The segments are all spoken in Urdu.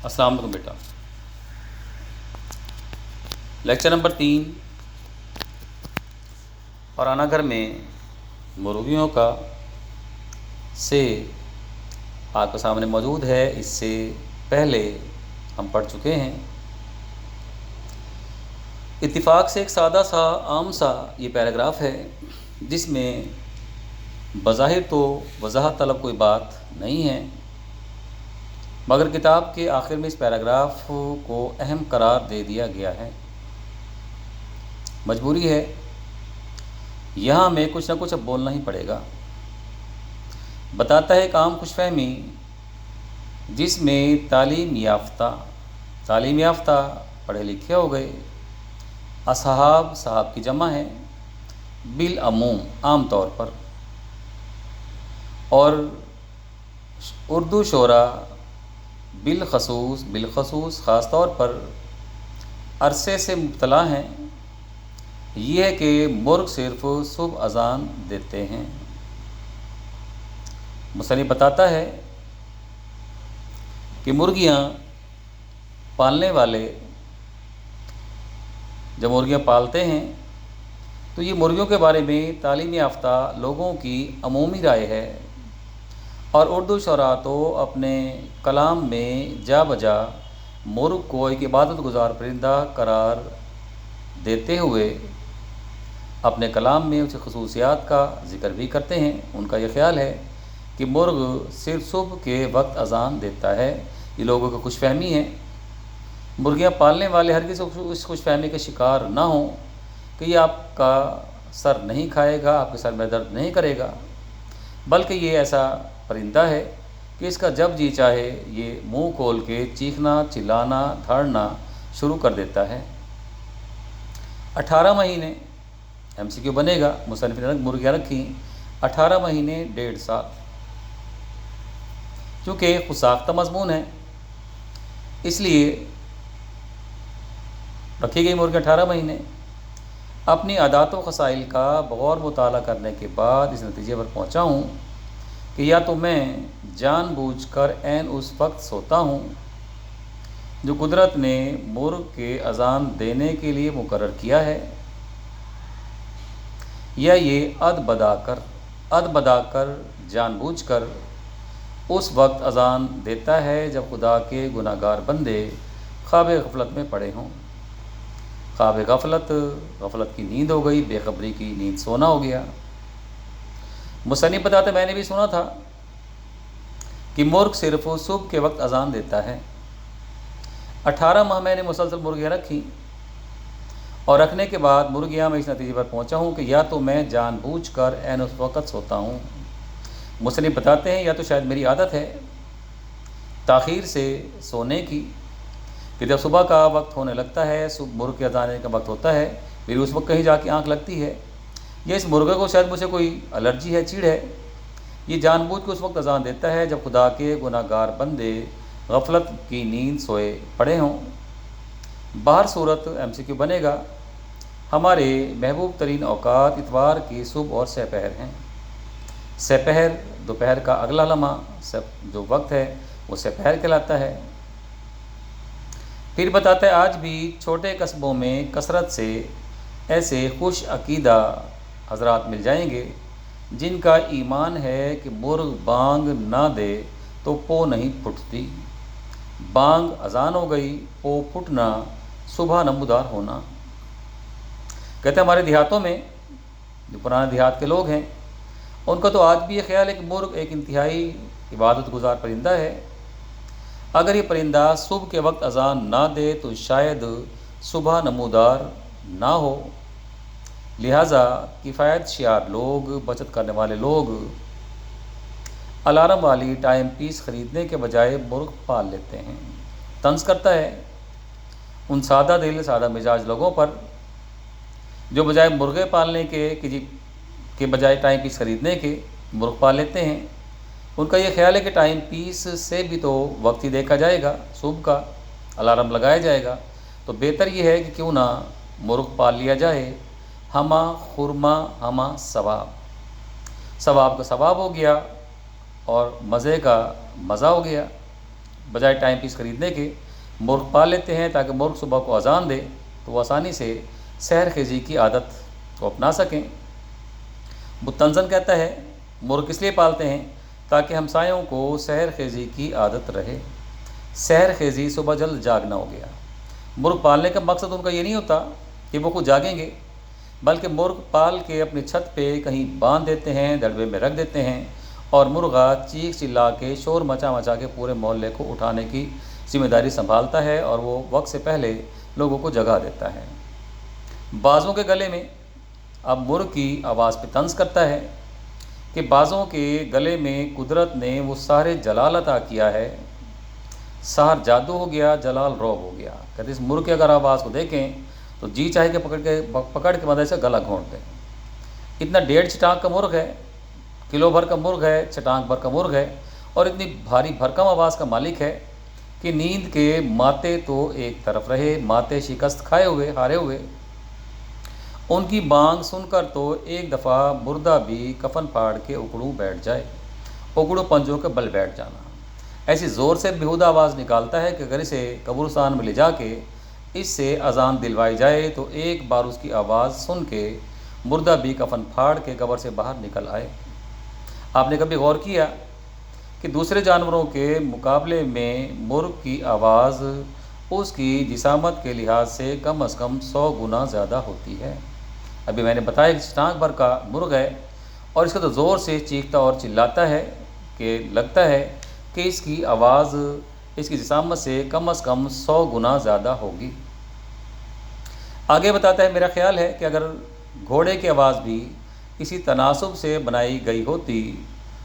السلام علیکم بیٹا۔ لیکچر نمبر 3 پرانا گھر میں مرغیوں کا سے آپ کے سامنے موجود ہے۔ اس سے پہلے ہم پڑھ چکے ہیں۔ اتفاق سے ایک سادہ سا عام سا یہ پیراگراف ہے جس میں بظاہر تو وضاحت طلب کوئی بات نہیں ہے، مگر کتاب کے آخر میں اس پیراگراف کو اہم قرار دے دیا گیا ہے۔ مجبوری ہے، یہاں میں کچھ نہ کچھ اب بولنا ہی پڑے گا۔ بتاتا ہے ایک عام خوش فہمی جس میں تعلیم یافتہ پڑھے لکھے ہو گئے صاحب کی جمع ہے بالعموم عام طور پر، اور اردو شعراء بالخصوص خاص طور پر عرصے سے مبتلا ہیں۔ یہ ہے کہ مرغ صرف صبح اذان دیتے ہیں۔ مصنف بتاتا ہے کہ مرغیاں پالنے والے جب مرغیاں پالتے ہیں تو یہ مرغیوں کے بارے میں تعلیم یافتہ لوگوں کی عمومی رائے ہے، اور اردو شعراء تو اپنے کلام میں جا بجا مرغ کو ایک عبادت گزار پرندہ قرار دیتے ہوئے اپنے کلام میں اس کی خصوصیات کا ذکر بھی کرتے ہیں۔ ان کا یہ خیال ہے کہ مرغ صرف صبح کے وقت اذان دیتا ہے۔ یہ لوگوں کی خوش فہمی ہے۔ مرغیاں پالنے والے ہرگز اس خوش فہمی کے شکار نہ ہوں کہ یہ آپ کا سر نہیں کھائے گا، آپ کے سر میں درد نہیں کرے گا، بلکہ یہ ایسا پرندہ ہے کہ اس کا جب جی چاہے یہ منہ کھول کے چیخنا، چلانا، دھاڑنا شروع کر دیتا ہے۔ 18 مہینے MCQ بنے گا۔ مصنف نے مرغیاں رکھی 18 مہینے 1.5 سال، چونکہ خود ساختہ مضمون ہے اس لیے رکھی گئی مرغیاں 18 مہینے۔ اپنی عادات و خصائل کا بغور مطالعہ کرنے کے بعد اس نتیجے پر پہنچا ہوں کہ یا تو میں جان بوجھ کر عین اس وقت سوتا ہوں جو قدرت نے مرغ کے اذان دینے کے لیے مقرر کیا ہے، یا یہ اد بدا کر جان بوجھ کر اس وقت اذان دیتا ہے جب خدا کے گناہ گار بندے خواب غفلت میں پڑے ہوں۔ خواب غفلت کی نیند ہو گئی، بے خبری کی نیند سونا ہو گیا۔ مصنف بتاتے میں نے بھی سنا تھا کہ مرغ صرف صبح کے وقت اذان دیتا ہے۔ 18 ماہ میں نے مسلسل مرغیاں رکھی، اور رکھنے کے بعد مرغیاں میں اس نتیجے پر پہنچا ہوں کہ یا تو میں جان بوجھ کر عین اس وقت سوتا ہوں۔ مصنف بتاتے ہیں یا تو شاید میری عادت ہے تاخیر سے سونے کی، کہ جب صبح کا وقت ہونے لگتا ہے، صبح مرغ کے اذان کا وقت ہوتا ہے، میری اس وقت کہیں جا کے آنکھ لگتی ہے، یا اس مرغے کو شاید مجھے کوئی الرجی ہے، چیڑ ہے، یہ جان بوجھ کے اس وقت اذان دیتا ہے جب خدا کے گناہ گار بندے غفلت کی نیند سوئے پڑے ہوں۔ باہر صورت MCQ بنے گا۔ ہمارے محبوب ترین اوقات اتوار کی صبح اور سپہر ہیں۔ سپہر دوپہر کا اگلا لمحہ جو وقت ہے وہ سپہر کہلاتا ہے۔ پھر بتاتا ہے آج بھی چھوٹے قصبوں میں کثرت سے ایسے خوش عقیدہ حضرات مل جائیں گے جن کا ایمان ہے کہ مرغ بانگ نہ دے تو پو نہیں پھٹتی، بانگ اذان ہو گئی، پو پھٹنا، صبح نمودار ہونا۔ کہتے ہیں ہمارے دیہاتوں میں جو پرانے دیہات کے لوگ ہیں ان کا تو آج بھی یہ خیال ہے کہ مرغ ایک انتہائی عبادت گزار پرندہ ہے۔ اگر یہ پرندہ صبح کے وقت اذان نہ دے تو شاید صبح نمودار نہ ہو، لہٰذا کفایت شیار لوگ، بچت کرنے والے لوگ الارم والی ٹائم پیس خریدنے کے بجائے مرغ پال لیتے ہیں۔ طنز کرتا ہے ان سادہ دل سادہ مزاج لوگوں پر جو بجائے مرغے پالنے کے بجائے ٹائم پیس خریدنے کے مرغ پال لیتے ہیں۔ ان کا یہ خیال ہے کہ ٹائم پیس سے بھی تو وقت ہی دیکھا جائے گا، صبح کا الارم لگایا جائے گا، تو بہتر یہ ہے کہ کیوں نہ مرغ پال لیا جائے۔ ہمہ خرما ہمہ ثواب کا ثواب ہو گیا اور مزے کا مزہ ہو گیا۔ بجائے ٹائم پیس خریدنے کے مرغ پال لیتے ہیں تاکہ مرغ صبح کو اذان دے تو وہ آسانی سے سحر خیزی کی عادت کو اپنا سکیں۔ بتنزن کہتا ہے مرغ اس لیے پالتے ہیں تاکہ ہمسایوں کو سحر خیزی کی عادت رہے۔ سحر خیزی صبح جلد جاگنا ہو گیا۔ مرغ پالنے کا مقصد ان کا یہ نہیں ہوتا کہ وہ خود جاگیں گے، بلکہ مرغ پال کے اپنی چھت پہ کہیں باندھ دیتے ہیں، دڑبے میں رکھ دیتے ہیں، اور مرغا چیخ چلا کے شور مچا مچا کے پورے محلے کو اٹھانے کی ذمہ داری سنبھالتا ہے اور وہ وقت سے پہلے لوگوں کو جگا دیتا ہے۔ بازوں کے گلے میں اب مرغ کی آواز پہ طنز کرتا ہے کہ بازوں کے گلے میں قدرت نے وہ سارے جلال عطا کیا ہے، سحر جادو ہو گیا، جلال روب ہو گیا۔ کہتے اس مرغ کی اگر آواز کو دیکھیں تو جی چاہے کہ پکڑ کے مدد سے گلا گھونٹ دیں۔ اتنا 1.5 چٹانک کا مرغ ہے، کلو بھر کا مرغ ہے، چٹانک بھر کا مرغ ہے، اور اتنی بھاری بھرکم آواز کا مالک ہے کہ نیند کے ماتے تو ایک طرف رہے، ماتے شکست کھائے ہوئے، ہارے ہوئے، ان کی بانگ سن کر تو ایک دفعہ مردہ بھی کفن پھاڑ کے اکڑوں بیٹھ جائے، اکڑوں پنجوں کے بل بیٹھ جانا۔ ایسی زور سے بیہودہ آواز نکالتا ہے کہ اگر اسے قبرستان میں لے جا کے اس سے اذان دلوائی جائے تو ایک بار اس کی آواز سن کے مردہ بھی کفن پھاڑ کے قبر سے باہر نکل آئے۔ آپ نے کبھی غور کیا کہ دوسرے جانوروں کے مقابلے میں مرغ کی آواز اس کی جسامت کے لحاظ سے کم از کم 100 گنا زیادہ ہوتی ہے؟ ابھی میں نے بتایا کہ چٹانک بھر کا مرغ ہے اور اس کا تو زور سے چیختا اور چلاتا ہے کہ لگتا ہے کہ اس کی آواز اس کی جسامت سے کم از کم 100 گنا زیادہ ہوگی۔ آگے بتاتا ہے میرا خیال ہے کہ اگر گھوڑے کی آواز بھی اسی تناسب سے بنائی گئی ہوتی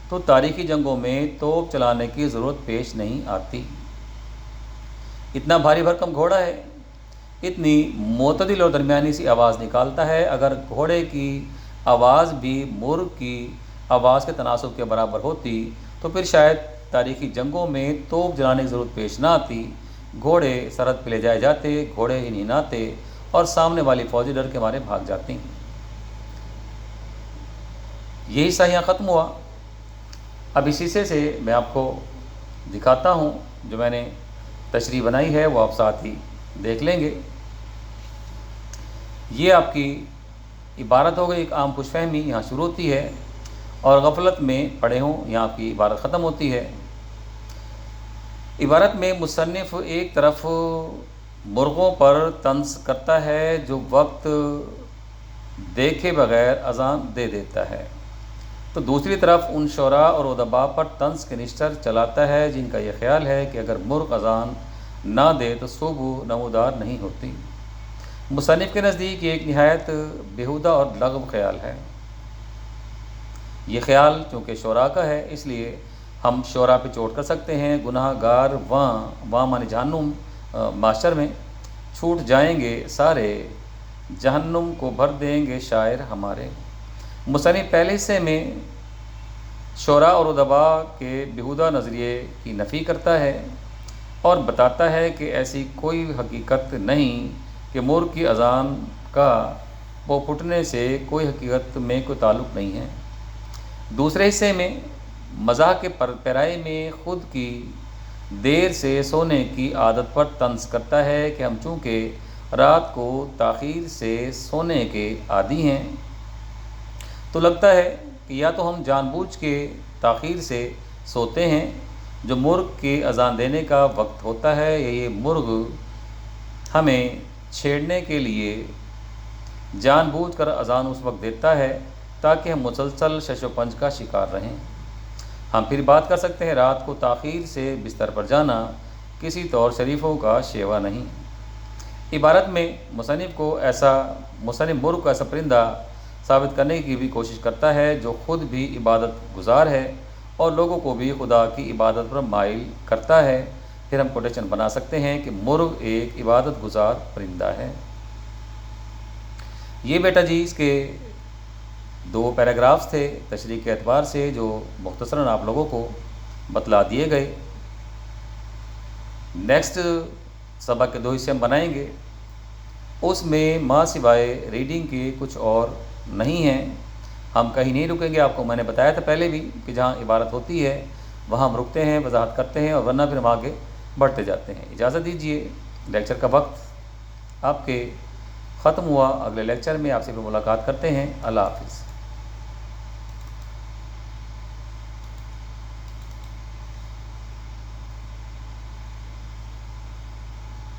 تو تاریخی جنگوں میں توپ چلانے کی ضرورت پیش نہیں آتی۔ اتنا بھاری بھرکم گھوڑا ہے، اتنی معتدل اور درمیانی سی آواز نکالتا ہے، اگر گھوڑے کی آواز بھی مرغ کی آواز کے تناسب کے برابر ہوتی تو پھر شاید تاریخی جنگوں میں توپ جلانے کی ضرورت پیش نہ آتی، گھوڑے سرحد پہ لے جائے جاتے، گھوڑے ہی نہیں نہاتے اور سامنے والی فوجی ڈر کے مارے بھاگ جاتی۔ یہ حصہ یہاں ختم ہوا۔ اب اس حصے سے میں آپ کو دکھاتا ہوں، جو میں نے تشریح بنائی ہے وہ آپ ساتھ ہی دیکھ لیں گے۔ یہ آپ کی عبارت ہو گئی، ایک عام خوش فہمی یہاں شروع ہوتی ہے اور غفلت میں پڑے ہوں یہاں آپ کی عبارت ختم ہوتی ہے۔ عبارت میں مصنف ایک طرف مرغوں پر طنز کرتا ہے جو وقت دیکھے بغیر اذان دے دیتا ہے، تو دوسری طرف ان شعراء اور ادباء پر طنز کے نشتر چلاتا ہے جن کا یہ خیال ہے کہ اگر مرغ اذان نہ دے تو صبح نمودار نہیں ہوتی۔ مصنف کے نزدیک یہ ایک نہایت بیہودہ اور لغو خیال ہے۔ یہ خیال چونکہ شعراء کا ہے اس لیے ہم شعراء پہ چوٹ کر سکتے ہیں۔ گناہ گار وہاں مانے جہنم معاشر میں چھوٹ جائیں گے سارے، جہنم کو بھر دیں گے شاعر ہمارے۔ مصنف پہلے حصے میں شعراء اور ادباء کے بیہودہ نظریے کی نفی کرتا ہے اور بتاتا ہے کہ ایسی کوئی حقیقت نہیں کہ مرغ کی اذان کا وہ پھٹنے سے کوئی حقیقت میں کوئی تعلق نہیں ہے۔ دوسرے حصے میں مزاح کے پیرائی میں خود کی دیر سے سونے کی عادت پر طنز کرتا ہے کہ ہم چونکہ رات کو تاخیر سے سونے کے عادی ہیں تو لگتا ہے کہ یا تو ہم جان بوجھ کے تاخیر سے سوتے ہیں جو مرغ کے اذان دینے کا وقت ہوتا ہے، یا یہ مرغ ہمیں چھیڑنے کے لیے جان بوجھ کر اذان اس وقت دیتا ہے تاکہ ہم مسلسل شش و پنج کا شکار رہیں۔ ہم پھر بات کر سکتے ہیں رات کو تاخیر سے بستر پر جانا کسی طور شریفوں کا شیوا نہیں۔ عبارت میں مصنف مرغ کو ایسا پرندہ ثابت کرنے کی بھی کوشش کرتا ہے جو خود بھی عبادت گزار ہے اور لوگوں کو بھی خدا کی عبادت پر مائل کرتا ہے۔ پھر ہم کوٹیشن بنا سکتے ہیں کہ مرغ ایک عبادت گزار پرندہ ہے۔ یہ بیٹا جی اس کے 2 پیراگرافز تھے تشریح کے اعتبار سے جو مختصراً آپ لوگوں کو بتلا دیے گئے۔ نیکسٹ سبق کے 2 حصے ہم بنائیں گے، اس میں ماں سوائے ریڈنگ کے کچھ اور نہیں ہیں۔ ہم کہیں نہیں رکیں گے، آپ کو میں نے بتایا تھا پہلے بھی کہ جہاں عبارت ہوتی ہے وہاں ہم رکتے ہیں، وضاحت کرتے ہیں، اور ورنہ پھر ہم آگے بڑھتے جاتے ہیں۔ اجازت دیجیے، لیکچر کا وقت آپ کے ختم ہوا۔ اگلے لیکچر میں آپ سے پھر ملاقات کرتے ہیں۔ اللہ حافظ۔